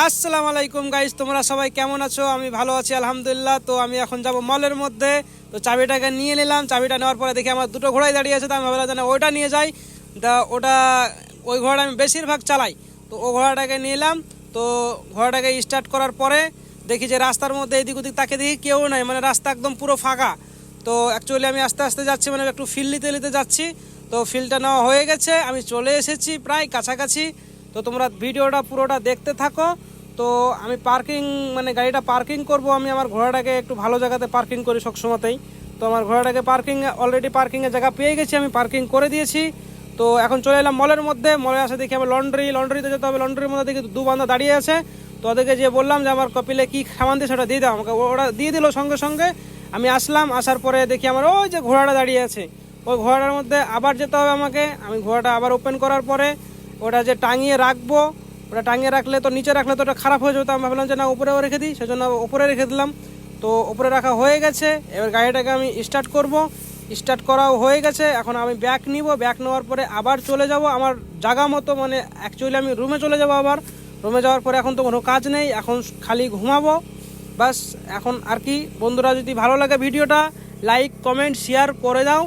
আসসালামু আলাইকুম গাইস, তোমরা সবাই কেমন আছো? আমি ভালো আছি আলহামদুলিল্লাহ। তো আমি এখন যাব মলের মধ্যে। তো চাবিটাকে নিয়ে নিলাম। চাবিটা নেওয়ার পরে দেখি আমার দুটো ঘোড়াই দাঁড়িয়ে আছে। তো আমি ভাবলাম যেন ওইটা নিয়ে যাই। ওটা ওই ঘোড়াটা আমি বেশিরভাগ চালাই। তো ও ঘোড়াটাকে নিলাম। তো ঘোড়াটাকে স্টার্ট করার পরে দেখি যে রাস্তার মধ্যে এদিক ওদিক তাকে দেখি কেউ নাই, মানে রাস্তা একদম পুরো ফাঁকা। তো অ্যাকচুয়ালি আমি আস্তে আস্তে যাচ্ছি, মানে একটু ফিল নিতে নিতে যাচ্ছি। তো ফিলটা নেওয়া হয়ে গেছে, আমি চলে এসেছি প্রায় কাছাকাছি। তো তোমরা ভিডিওটা পুরোটা দেখতে থাকো। তো আমি পার্কিং, মানে গাড়িটা পার্কিং করব। আমি আমার ঘোড়াটাকে একটু ভালো জায়গাতে পার্কিং করি সবসময়তেই। তো আমার ঘোড়াটাকে অলরেডি পার্কিংয়ের জায়গা পেয়ে গেছি, আমি পার্কিং করে দিয়েছি। তো এখন চলে এলাম মলের মধ্যে। মলে আসে দেখি আমার লন্ড্রিতে যেতে হবে। লন্ড্রির মধ্যে দেখি দু বান্ধা দাঁড়িয়ে আছে। তো ওদেরকে যে বললাম যে আমার কপিলে কী সামান দিয়ে সেটা দিয়ে দাও আমাকে, ওরা দিয়ে দিল সঙ্গে সঙ্গে। আমি আসলাম, আসার পরে দেখি আমার ওই যে ঘোড়াটা দাঁড়িয়ে আছে, ওই ঘোড়াটার মধ্যে আবার যেতে হবে আমাকে। আমি ঘোড়াটা আবার ওপেন করার পরে ওটা যে টাঙিয়ে রাখবো, ওটা টাঙিয়ে রাখলে তো নিচে রাখলে তো ওটা খারাপ হয়ে যেত। আমি ভাবলাম যে না, উপরেও রেখে দিই, সেজন্য উপরে রেখে দিলাম। তো উপরে রাখা হয়ে গেছে। এবার গাড়িটাকে আমি স্টার্ট করব। স্টার্ট করাও হয়ে গেছে। এখন আমি ব্যাক নিব। ব্যাক নেওয়ার পরে আবার চলে যাব আমার জায়গা মতো, মানে অ্যাকচুয়ালি আমি রুমে চলে যাব। আবার রুমে যাওয়ার পরে এখন তো কোনো কাজ নেই, এখন খালি ঘুমাবো বাস। এখন আর কি, বন্ধুরা যদি ভালো লাগে ভিডিওটা লাইক কমেন্ট শেয়ার করে দাও।